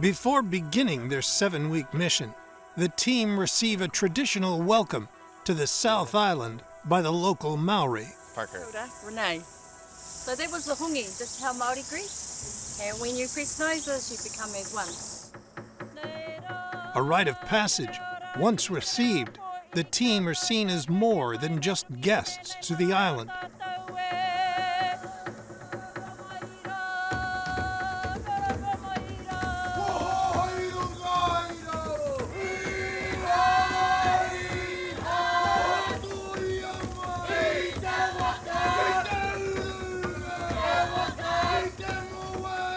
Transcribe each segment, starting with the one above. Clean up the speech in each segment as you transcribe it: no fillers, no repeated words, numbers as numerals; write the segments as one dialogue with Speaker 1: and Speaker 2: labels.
Speaker 1: Before beginning their 7-week mission, the team receive a traditional welcome to the South Island by the local Maori.
Speaker 2: Parker.
Speaker 3: Renee. So that was the hongi, just how Maori greet. And when you press noses, you become as one.
Speaker 1: A rite of passage. Once received, the team are seen as more than just guests to the island.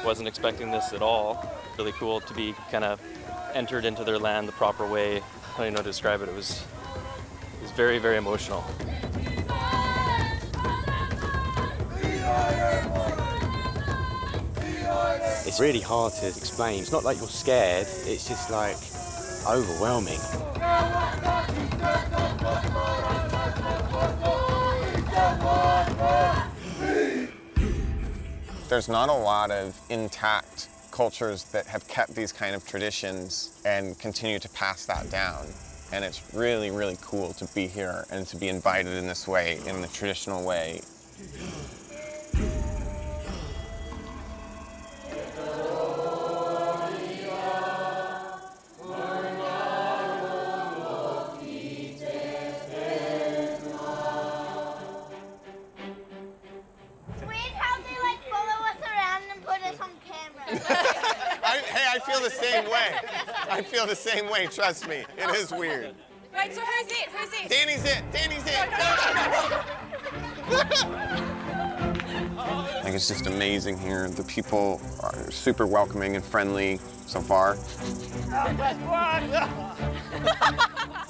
Speaker 4: Wasn't expecting this at all. Really cool to be kind of entered into their land the proper way. I don't even know how to describe it. It was very, very emotional.
Speaker 5: It's really hard to explain. It's not like you're scared, it's just like overwhelming.
Speaker 2: There's not a lot of intact cultures that have kept these kind of traditions and continue to pass that down. And it's really, really cool to be here and to be invited in this way, in the traditional way. I feel the same way. I feel the same way, trust me. It is weird.
Speaker 6: Wait, so who's it? Who's it?
Speaker 2: Danny's it! Danny's it! I think it's just amazing here. The people are super welcoming and friendly so far.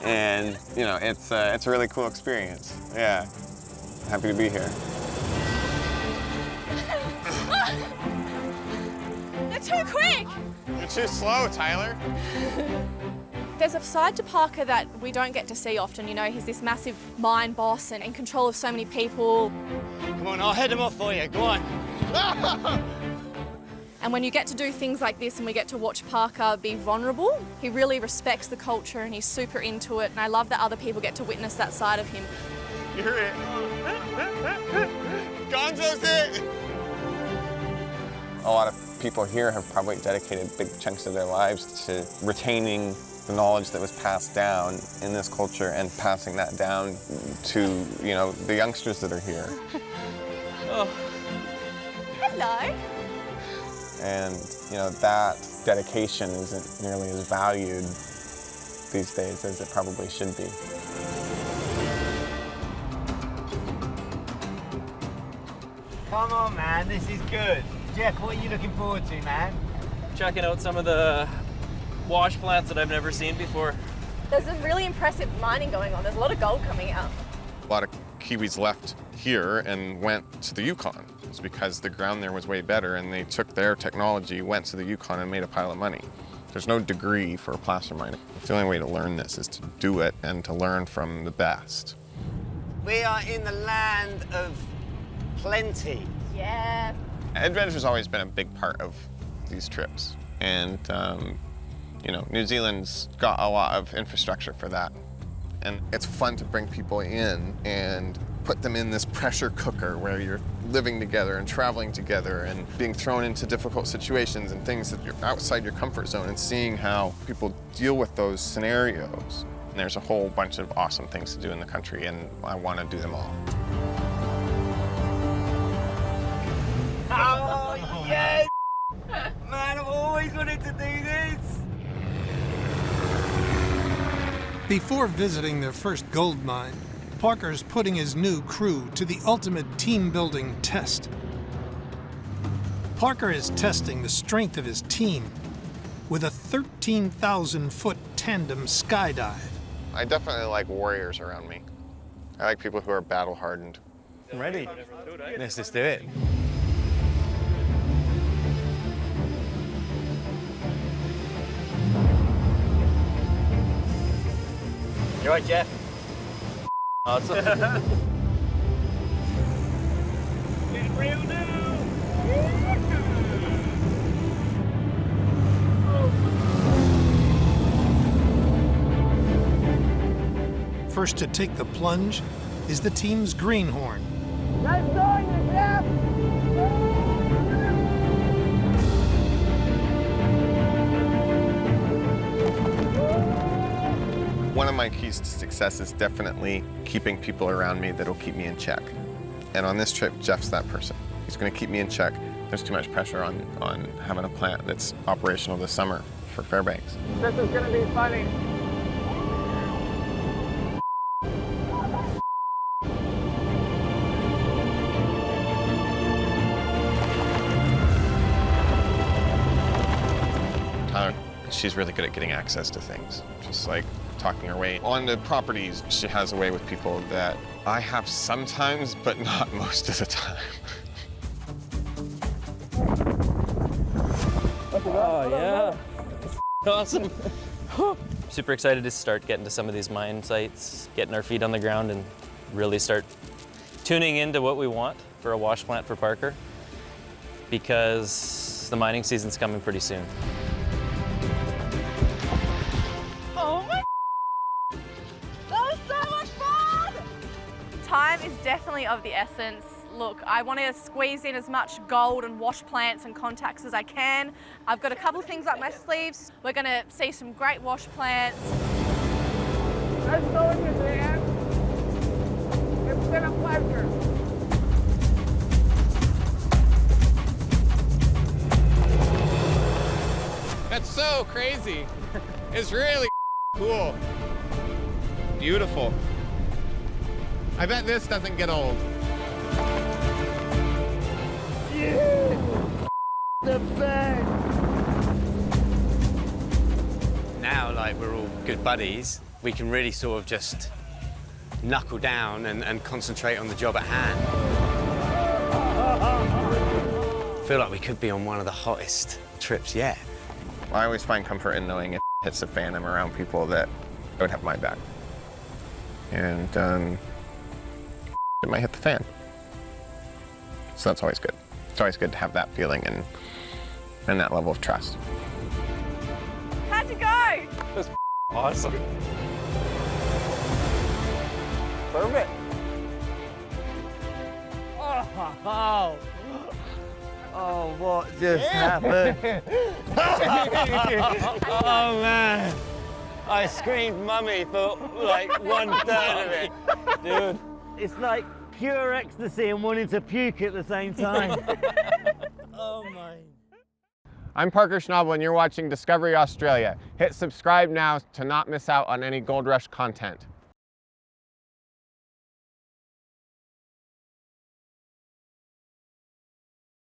Speaker 2: And, you know, it's a really cool experience. Yeah. Happy to be here.
Speaker 6: They're too quick!
Speaker 2: You're too slow, Tyler.
Speaker 6: There's a side to Parker that we don't get to see often, you know. He's this massive mind boss and in control of so many people.
Speaker 5: Come on, I'll head him off for you, go on.
Speaker 6: And when you get to do things like this and we get to watch Parker be vulnerable, he really respects the culture and he's super into it. And I love that other people get to witness that side of him.
Speaker 2: You're it. Gonzo's it! A lot of people here have probably dedicated big chunks of their lives to retaining the knowledge that was passed down in this culture and passing that down to, you know, the youngsters that are here.
Speaker 6: Oh. Hello.
Speaker 2: And, you know, that dedication isn't nearly as valued these days as it probably should be.
Speaker 7: Come on, man, this is good. Jeff, what are you looking forward to, man?
Speaker 4: Checking out some of the wash plants that I've never seen before.
Speaker 6: There's a really impressive mining going on. There's a lot of gold coming out.
Speaker 2: A lot of Kiwis left here and went to the Yukon. It's because the ground there was way better and they took their technology, went to the Yukon and made a pile of money. There's no degree for placer mining. The only way to learn this is to do it and to learn from the best.
Speaker 7: We are in the land of plenty.
Speaker 6: Yeah.
Speaker 2: Adventure's always been a big part of these trips. And, you know, New Zealand's got a lot of infrastructure for that. And it's fun to bring people in and put them in this pressure cooker where you're living together and traveling together and being thrown into difficult situations and things that you're outside your comfort zone and seeing how people deal with those scenarios. And there's a whole bunch of awesome things to do in the country, and I want to do them all.
Speaker 7: Oh, yes! Man, I've always wanted to do this.
Speaker 1: Before visiting their first gold mine, Parker's putting his new crew to the ultimate team-building test. Parker is testing the strength of his team with a 13,000-foot tandem skydive.
Speaker 2: I definitely like warriors around me. I like people who are battle-hardened.
Speaker 5: I'm ready. Let's just do it.
Speaker 7: You all right, Jeff?
Speaker 4: Awesome.
Speaker 7: It's real new.
Speaker 1: first to take the plunge is the team's greenhorn.
Speaker 7: Nice going, Jeff!
Speaker 2: One of my keys to success is definitely keeping people around me that'll keep me in check. And on this trip, Jeff's that person. He's going to keep me in check. There's too much pressure on having a plant that's operational this summer for Fairbanks.
Speaker 7: This is going to be funny.
Speaker 2: Tyler, she's really good at getting access to things. Just like talking her way onto properties. She has a way with people that I have sometimes, but not most of the time.
Speaker 4: Oh, yeah. Awesome. Super excited to start getting to some of these mine sites, getting our feet on the ground and really start tuning into what we want for a wash plant for Parker, because the mining season's coming pretty soon.
Speaker 6: Oh my, that was so much fun! Time is definitely of the essence. Look, I want to squeeze in as much gold and wash plants and contacts as I can. I've got a couple of things up my sleeves. We're going to see some great wash plants.
Speaker 7: Nice knowing you, Dan. It's been a pleasure.
Speaker 2: That's so crazy. It's really cool. Beautiful. I bet this doesn't get old.
Speaker 7: The best.
Speaker 5: Now, like, we're all good buddies, we can really sort of just knuckle down and concentrate on the job at hand. I feel like we could be on one of the hottest trips yet.
Speaker 2: I always find comfort in knowing if it hits the fan, I'm around people that would have my back. And it might hit the fan. So that's always good. It's always good to have that feeling and that level of trust.
Speaker 6: How'd you go?
Speaker 4: That's awesome.
Speaker 7: Perfect. Oh, what just happened? Oh, man. I screamed mummy for like 1/3 of it, dude. It's like pure ecstasy and wanting to puke at the same time. Oh, my.
Speaker 2: I'm Parker Schnabel and you're watching Discovery Australia. Hit subscribe now to not miss out on any Gold Rush content.